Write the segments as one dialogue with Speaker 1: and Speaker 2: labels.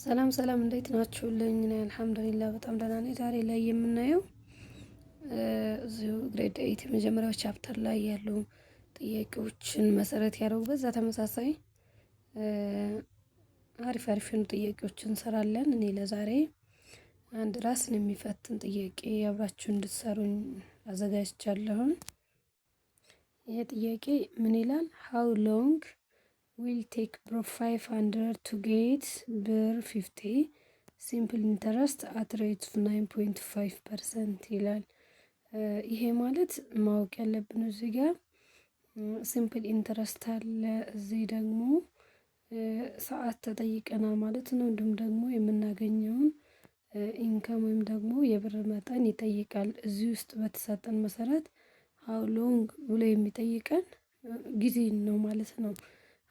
Speaker 1: ሰላም ሰላም እንዴት ናችሁልኝ? እኔ አልሐምዱሊላህ በጣም ደህና ነኝ። ዛሬ ላይ የምናየው እዚሁ ግሬድ 8 የመጀመሪያው ቻፕተር ላይ ያሉ ጥያቄዎችን መሰረት ያደረጉ በዛ ተመሳሳይ አሪፍ አሪፍ የሆኑ ጥያቄዎችን እንሰራለን። እኔ ለዛሬ አንድ ራስን የሚፈትን ጥያቄ አብራችሁ እንድትሰሩኝ አዘጋጅቻለሁ። ይሄ ጥያቄ ምን ይላል? ሃው ሎንግ will take bro 500 to get ብር 50 simple interest at rate of 9.5% ይላል። ይሄ ማለት ማወቅ ያለብን እዚህ ጋር ሲምፕል ኢንተረስት አለ፣ እዚህ ደግሞ ሰዓት ተጠይቀናል ማለት ነው። እንዲሁም ደግሞ የምናገኘውን ኢንካም ወይም ደግሞ የብር መጠን ይጠይቃል። እዚህ ውስጥ በተሰጠን መሰረት ሃው ሎንግ ብሎ የሚጠይቀን ጊዜ ነው ማለት ነው።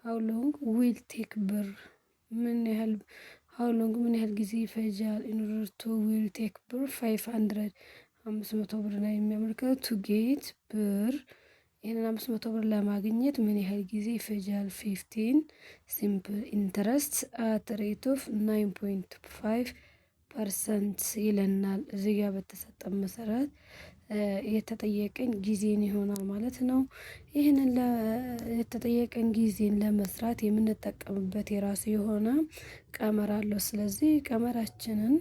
Speaker 1: ሃው ሎንግ ዊል ቴክ ብር ምን ያህል ሃው ሎንግ ምን ያህል ጊዜ ይፈጃል? ኢን ኦርደር ቱ ዊል ቴክ ብር 500 ብር ነው የሚያመለክተው። ቱ ጌት ብር ይሄንን 500 ብር ለማግኘት ምን ያህል ጊዜ ይፈጃል? 15 ሲምፕል ኢንተረስት አት ሬት ኦፍ 9.5% ይለናል። እዚህ ጋር በተሰጠን መሰረት የተጠየቀን ጊዜን ይሆናል ማለት ነው። ይህንን የተጠየቀን ጊዜን ለመስራት የምንጠቀምበት የራሱ የሆነ ቀመር አለው። ስለዚህ ቀመራችንን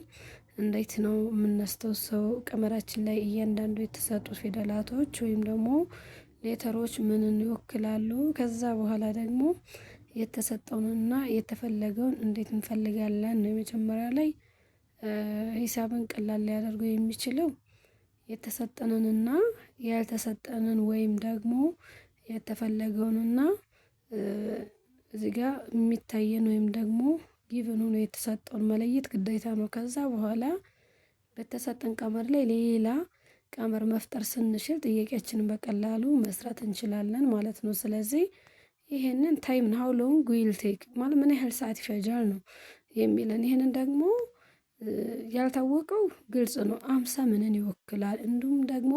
Speaker 1: እንዴት ነው የምናስተውሰው? ቀመራችን ላይ እያንዳንዱ የተሰጡ ፊደላቶች ወይም ደግሞ ሌተሮች ምንን ይወክላሉ? ከዛ በኋላ ደግሞ የተሰጠውንና የተፈለገውን እንዴት እንፈልጋለን ነው። የመጀመሪያ ላይ ሂሳብን ቀላል ሊያደርገው የሚችለው የተሰጠንንና ያልተሰጠንን ወይም ደግሞ የተፈለገውንና እዚህ ጋር የሚታየን ወይም ደግሞ ጊቭን ሆኖ የተሰጠውን መለየት ግዴታ ነው። ከዛ በኋላ በተሰጠን ቀመር ላይ ሌላ ቀመር መፍጠር ስንችል ጥያቄያችንን በቀላሉ መስራት እንችላለን ማለት ነው። ስለዚህ ይሄንን ታይም ሃው ሎንግ ዊል ቴክ ማለት ምን ያህል ሰዓት ይፈጃል ነው የሚለን። ይሄንን ደግሞ ያልታወቀው ግልጽ ነው። 50 ምንን ይወክላል? እንዲሁም ደግሞ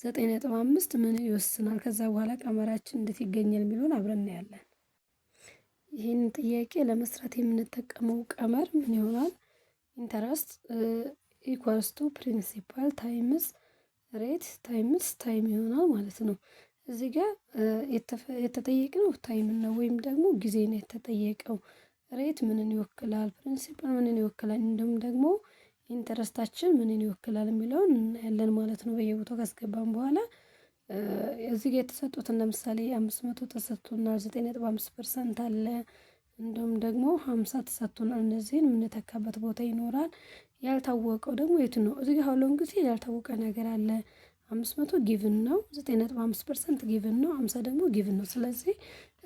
Speaker 1: 9.5 ምንን ይወስናል? ከዛ በኋላ ቀመራችን እንዴት ይገኛል የሚለውን አብረን እናያለን። ይህንን ጥያቄ ለመስራት የምንጠቀመው ቀመር ምን ይሆናል? ኢንተረስት ኢኳልስ ቱ ፕሪንሲፓል ታይምስ ሬት ታይምስ ታይም ይሆናል ማለት ነው። እዚህ ጋር የተጠየቅነው ታይም ነው ወይም ደግሞ ጊዜ ነው የተጠየቀው። ሬት ምንን ይወክላል? ፕሪንሲፓል ምንን ይወክላል? እንዲሁም ደግሞ ኢንተረስታችን ምንን ይወክላል የሚለውን እናያለን ማለት ነው። በየቦታው ካስገባን በኋላ እዚህ ጋር የተሰጡትን ለምሳሌ 500 ተሰጥቶናል፣ 9.5% አለ፣ እንዲሁም ደግሞ 50 ተሰጥቶናል። እነዚህን የምንተካበት ቦታ ይኖራል። ያልታወቀው ደግሞ የቱ ነው? እዚህ ጋር ሃው ሎንግ ሲል ያልታወቀ ነገር አለ። 500 ጊቭን ነው፣ 9.5% ጊቭን ነው፣ 50 ደግሞ ጊቭን ነው። ስለዚህ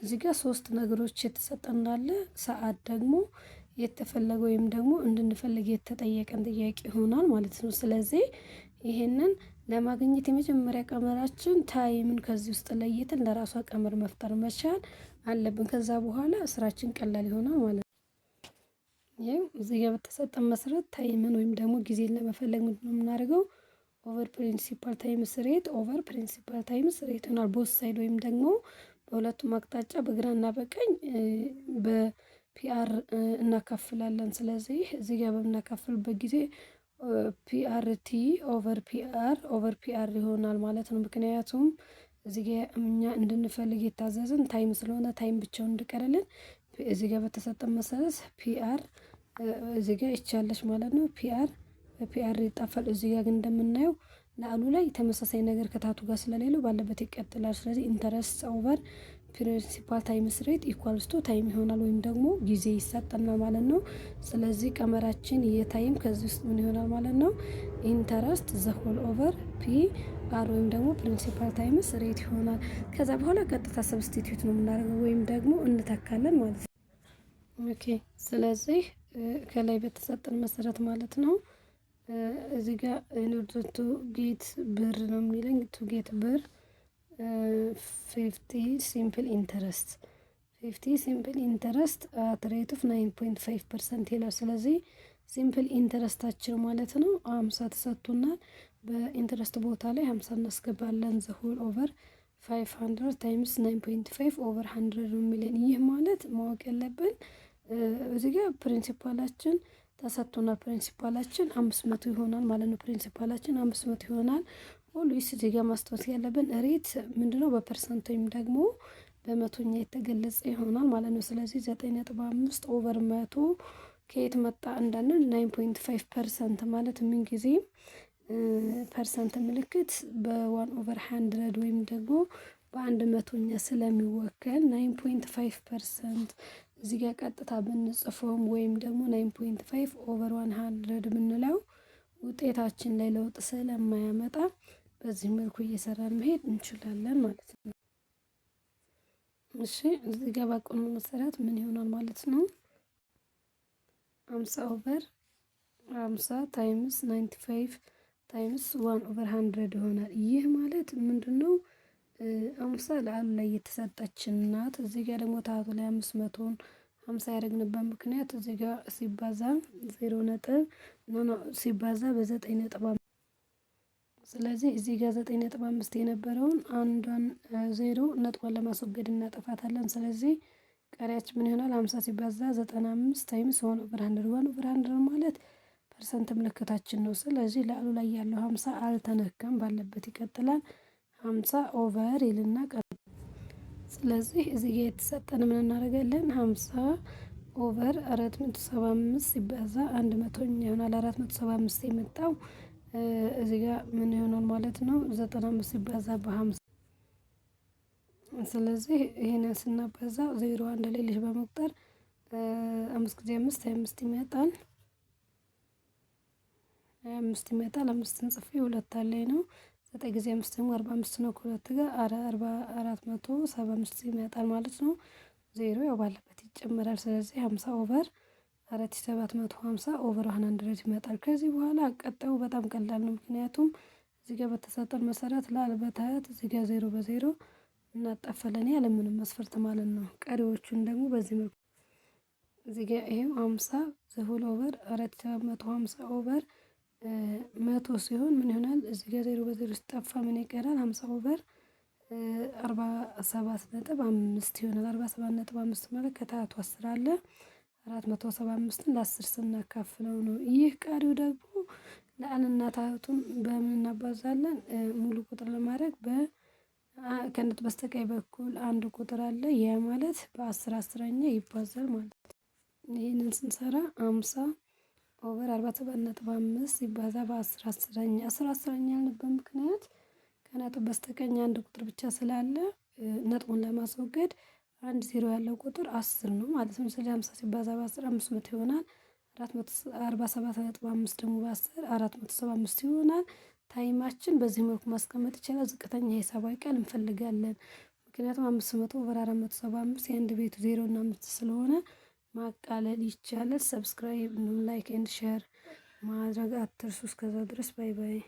Speaker 1: እዚህ ጋር ሶስት ነገሮች የተሰጠን እንዳለ ሰዓት ደግሞ የተፈለገ ወይም ደግሞ እንድንፈልግ የተጠየቀን ጥያቄ ይሆናል ማለት ነው። ስለዚህ ይሄንን ለማግኘት የመጀመሪያ ቀመራችን ታይምን ከዚህ ውስጥ ለይተን ለራሷ ቀመር መፍጠር መቻል አለብን። ከዛ በኋላ ስራችን ቀላል ይሆናል ማለት ነው። ይሄው እዚህ ጋር በተሰጠን መሰረት ታይምን ወይም ደግሞ ጊዜን ለመፈለግ ምንድነው የምናደርገው? ኦቨር ፕሪንሲፓል ታይምስ ሬት ኦቨር ፕሪንሲፓል ታይምስ ሬት ይሆናል። ቦት ሳይድ ወይም ደግሞ በሁለቱም አቅጣጫ በግራና በቀኝ በፒአር እናካፍላለን። ስለዚህ እዚህ ጋር በምናካፍልበት ጊዜ ፒአርቲ ኦቨር ፒአር ይሆናል ማለት ነው። ምክንያቱም እዚህ ጋር እኛ እንድንፈልግ የታዘዝን ታይም ስለሆነ ታይም ብቻውን እንድቀርልን እዚህ ጋር በተሰጠን መሰረት ፒአር እዚህ ጋር ይቻለች ማለት ነው። ፒአር በፒአር ይጣፋል። እዚህ ጋር ግን እንደምናየው ለአሉ ላይ ተመሳሳይ ነገር ከታቱ ጋር ስለሌለው ባለበት ይቀጥላል። ስለዚህ ኢንተረስት ኦቨር ፕሪንሲፓል ታይምስ ሬት ኢኳልስ ቱ ታይም ይሆናል ወይም ደግሞ ጊዜ ይሰጠናል ማለት ነው። ስለዚህ ቀመራችን የታይም ከዚህ ውስጥ ምን ይሆናል ማለት ነው? ኢንተረስት ዘ ሆል ኦቨር ፒ አር ወይም ደግሞ ፕሪንሲፓል ታይምስ ሬት ይሆናል። ከዛ በኋላ ቀጥታ ሰብስቲቲዩት ነው የምናደርገው ወይም ደግሞ እንተካለን ማለት ነው። ኦኬ ስለዚህ ከላይ በተሰጠን መሰረት ማለት ነው እዚህ ጋር ኢንኦርደር ቱ ጌት ብር ነው የሚለኝ። ቱ ጌት ብር 50 ሲምፕል ኢንተረስት አት ሬት ኦፍ 9.5% ይላል። ስለዚህ ሲምፕል ኢንተረስታችን ማለት ነው 50 ተሰጥቶናል። በኢንተረስት ቦታ ላይ 50 እናስገባለን። ዘ ሆል ኦቨር 500 ታይምስ 9.5 ኦቨር 100 ነው የሚለን። ይህ ማለት ማወቅ ያለብን እዚህ ጋር ፕሪንሲፓላችን ተሰጥቶናል። ፕሪንሲፓላችን 500 ይሆናል ማለት ነው። ፕሪንሲፓላችን 500 ይሆናል። ኦልዌይስ እዚህ ጋር ማስታወስ ያለብን ሬት ምንድነው በፐርሰንት ወይም ደግሞ በመቶኛ የተገለጸ ይሆናል ማለት ነው። ስለዚህ 9.5 ኦቨር 100 ከየት መጣ እንዳንል 9.5% ማለት ምን ጊዜም ፐርሰንት ምልክት በ1 ኦቨር 100 ወይም ደግሞ በአንድ መቶኛ ስለሚወከል 9.5% እዚህ ጋር ቀጥታ ብንጽፈውም ወይም ደግሞ 9.5 ኦቨር 100 ብንለው ውጤታችን ላይ ለውጥ ስለማያመጣ በዚህ መልኩ እየሰራን መሄድ እንችላለን ማለት ነው። እሺ እዚህ ጋር ባቆም መሰረት ምን ይሆናል ማለት ነው? 50 ኦቨር 50 ታይምስ 95 ታይምስ 1 ኦቨር 100 ይሆናል። ይህ ማለት ምንድነው? 50 ለአሉ ላይ የተሰጠችን ናት። እዚህ ጋር ደግሞ ታቱ ላይ 500ን 50 ያደረግንበት ምክንያት እዚህ ጋር ሲባዛ 0 ነጥብ ሲባዛ በ9 ነጥብ። ስለዚህ እዚህ ጋር 9.5 የነበረውን አንዷን 0 ነጥቧን ለማስወገድ እናጠፋታለን። ስለዚህ ቀሪያችን ምን ይሆናል? 50 ሲባዛ 95 ታይምስ 1 ኦቨር 100 1 ኦቨር 100 ማለት ፐርሰንት ምልክታችን ነው። ስለዚህ ላሉ ላይ ያለው 50 አልተነካም፣ ባለበት ይቀጥላል። 50 ኦቨር ይልና ስለዚህ እዚህ ጋር የተሰጠን ምን እናደርጋለን? 50 ኦቨር 475 ሲባዛ 100ኛ ይሆናል። 475 የመጣው እዚህ ጋር ምን ይሆናል ማለት ነው? 95 ሲባዛ በ50። ስለዚህ ይሄንን ስናባዛ 0 አንድ ላይ ልጅ በመቁጠር 5 ጊዜ 5 25 ይመጣል። 25 ይመጣል። 5ን ጽፌ 2 አለኝ ነው። 9 ጊዜ 5 ደግሞ 45 ነው። ከሁለት ጋር 475 ይመጣል ማለት ነው። 0 ያው ባለበት ይጨመራል። ስለዚህ 50 ኦቨር 4750 ኦቨር 100 ይመጣል። ከዚህ በኋላ ቀጣዩ በጣም ቀላል ነው። ምክንያቱም እዚህ ጋር በተሰጠን መሰረት ለአልበታት እዚህ ጋር 0 በ0 እናጣፈለን ያለምንም መስፈርት ማለት ነው። ቀሪዎቹን ደግሞ በዚህ መልኩ እዚህ ጋር ይሄው 50 ዘሁል ኦቨር 450 ኦቨር 100 ሲሆን ምን ይሆናል? እዚህ ጋር 0 በ0 ሲጠፋ ምን ይቀራል? 50 ኦቨር 47.5 ይሆናል። 47.5 ማለት ከታቱ 10 አለ 475ን ለ10 ስናካፍለው ነው። ይህ ቀሪው ደግሞ ለአንና ታቱን በምን እናባዛለን? ሙሉ ቁጥር ለማድረግ ከነት በስተቀኝ በኩል አንድ ቁጥር አለ። ያ ማለት በ10 10ኛ ይባዛል ማለት ነው። ይህንን ስንሰራ 50 ኦቨር 47.5 ሲባዛ በ10 10ኛ 10 10ኛ ያልንበት ምክንያት ከነጥብ በስተቀኝ አንድ ቁጥር ብቻ ስላለ ነጥቡን ለማስወገድ አንድ 0 ያለው ቁጥር 10 ነው ማለት ነው። ስለዚህ 50 ሲባዛ በ10 500 ይሆናል። 447.5 ደግሞ በ10 475 ይሆናል። ታይማችን በዚህ መልኩ ማስቀመጥ ይቻላል። ዝቅተኛ ሂሳባዊ ቃል እንፈልጋለን። ምክንያቱም 500 ኦቨር 475 የአንድ ቤቱ 0 እና 5 ስለሆነ ማቃለል ይቻላል። ሰብስክራይብ፣ ላይክ ኤንድ ሼር ማድረግ አትርሱ። እስከዛ ድረስ ባይ ባይ።